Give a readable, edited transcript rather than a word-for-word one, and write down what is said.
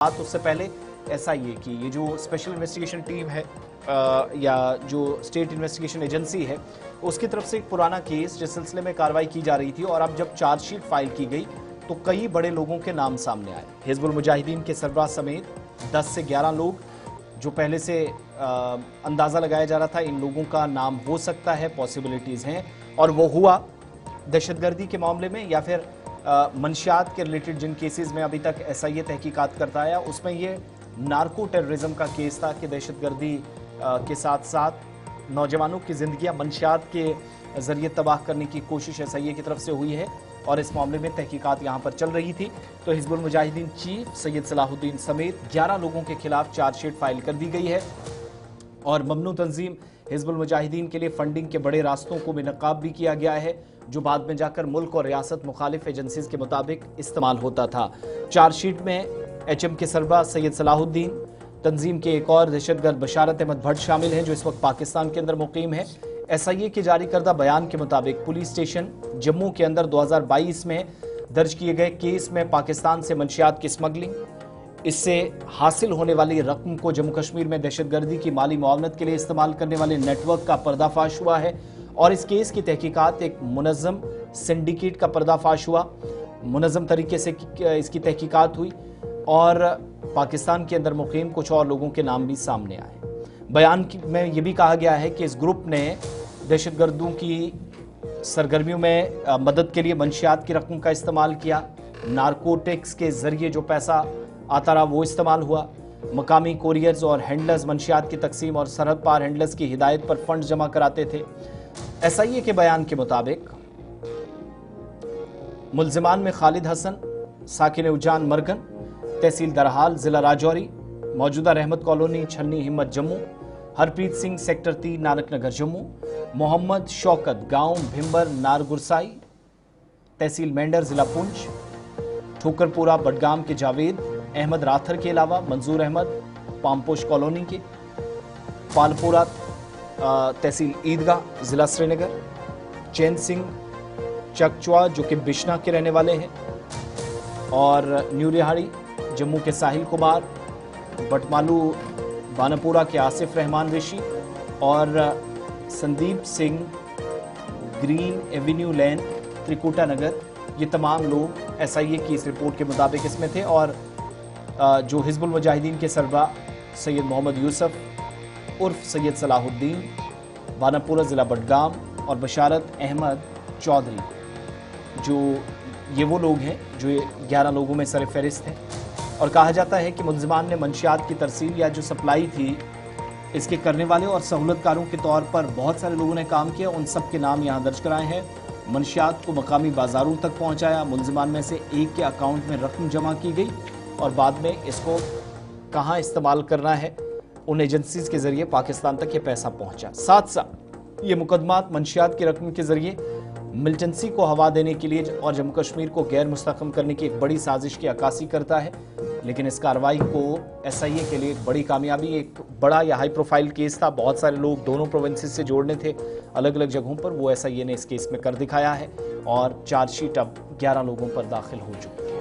बात उससे पहले एसआईए की ये जो स्पेशल इन्वेस्टिगेशन टीम है या जो स्टेट इन्वेस्टिगेशन एजेंसी है उसकी तरफ से एक पुराना केस जिस सिलसिले में कार्रवाई की जा रही थी और अब जब चार्जशीट फाइल की गई तो कई बड़े लोगों के नाम सामने आए। हिजबुल मुजाहिदीन के सरबराह समेत 10 से 11 लोग जो पहले से अंदाज़ा लगाया जा रहा था इन लोगों का नाम हो सकता है, पॉसिबिलिटीज़ हैं और वो हुआ। दहशतगर्दी के मामले में या फिर मंशियात के रिलेटेड जिन केसेस में अभी तक एसआईए तहकीकात करता आया उसमें ये नार्को टेररिज्म का केस था कि दहशतगर्दी के साथ साथ नौजवानों की जिंदगियां मंशियात के जरिए तबाह करने की कोशिश एसआईए की तरफ से हुई है और इस मामले में तहकीकात यहां पर चल रही थी। तो हिजबुल मुजाहिदीन चीफ सैयद सलाहुद्दीन समेत 11 लोगों के खिलाफ चार्जशीट फाइल कर दी गई है और ममनू तंजीम हिजबुल मुजाहिदीन के लिए फंडिंग के बड़े रास्तों को बेनकाब भी किया गया है जो बाद में जाकर मुल्क और रियासत मुखालिफ एजेंसीज के मुताबिक इस्तेमाल होता था। चार्जशीट में एचएम के सरबराह सैयद सलाहुद्दीन, तंजीम के एक और दहशतगर्द बशारत अहमद भट्ट शामिल हैं जो इस वक्त पाकिस्तान के अंदर मुकीम है। एसआईए के जारी करदा बयान के मुताबिक पुलिस स्टेशन जम्मू के अंदर 2022 में दर्ज किए गए केस में पाकिस्तान से मंशियात की स्मगलिंग, इससे हासिल होने वाली रकम को जम्मू कश्मीर में दहशतगर्दी की माली मुआवनत के लिए इस्तेमाल करने वाले नेटवर्क का पर्दाफाश हुआ है और इस केस की तहकीकात एक मुनज़्ज़म सिंडिकेट का पर्दाफाश हुआ। मुनज़्ज़म तरीके से इसकी तहकीकात हुई और पाकिस्तान के अंदर मुकीम कुछ और लोगों के नाम भी सामने आए। बयान में यह भी कहा गया है कि इस ग्रुप ने दहशतगर्दों की सरगर्मियों में मदद के लिए मंशियात की रकम का इस्तेमाल किया, नारकोटिक्स के जरिए जो पैसा आता रहा वो इस्तेमाल हुआ, मकामी कोरियर्स और हैंडलर्स मंशियात की तकसीम और सरहद पार हैंडलर्स की हिदायत पर फंड जमा कराते थे। एसआईए के बयान के मुताबिक मुल्जिमान में खालिद हसन साकिन उजान मरगन तहसील दरहाल जिला राजौरी, मौजूदा रहमत कॉलोनी छन्नी हिम्मत जम्मू, हरप्रीत सिंह सेक्टर 3 नानक नगर जम्मू, मोहम्मद शौकत गांव भिम्बर नारगुरसाई तहसील मेंढर जिला पुंछ, ठोकरपुरा बडगाम के जावेद अहमद राथर के अलावा मंजूर अहमद पामपोश कॉलोनी के, पालपुरा तहसील ईदगाह जिला श्रीनगर, चैन सिंह चकचुआ जो कि बिश्ना के रहने वाले हैं और न्यू रिहाड़ी जम्मू के साहिल कुमार, बटमालू बानापुरा के आसिफ रहमान ऋषि और संदीप सिंह ग्रीन एवेन्यू लेन त्रिकुटा नगर, ये तमाम लोग एसआईए की इस रिपोर्ट के मुताबिक इसमें थे। और जो हिजबुल मुजाहिदीन के सरबराह सैयद मोहम्मद यूसुफ उर्फ सैयद सलाहुद्दीन, बानापुरा ज़िला बडगाम और बशारत अहमद चौधरी, जो ये वो लोग हैं जो 11 लोगों में सर फहरिस्त हैं और कहा जाता है कि मुल्जिमान ने मंशियात की तरसील या जो सप्लाई थी इसके करने वाले और सहूलतकारों के तौर पर बहुत सारे लोगों ने काम किया, उन सब के नाम यहाँ दर्ज कराए हैं। मंशियात को मकामी बाजारों तक पहुँचाया, मुल्जिमान में से एक के अकाउंट में रकम जमा की गई और बाद में इसको कहाँ इस्तेमाल करना है उन एजेंसीज के जरिए पाकिस्तान तक ये पैसा पहुँचा। साथ साथ ये मुकदमात मंशियात की रकम के जरिए मिलिटेंसी को हवा देने के लिए और जम्मू कश्मीर को गैर मुस्तहकम करने की एक बड़ी साजिश की अक्कासी करता है। लेकिन इस कार्रवाई को एसआईए के लिए एक बड़ी कामयाबी, एक बड़ा या हाई प्रोफाइल केस था, बहुत सारे लोग दोनों प्रोविंसेस से जोड़ने थे अलग अलग जगहों पर, वो एसआईए ने इस केस में कर दिखाया है और चार्जशीट अब 11 लोगों पर दाखिल हो चुकी है।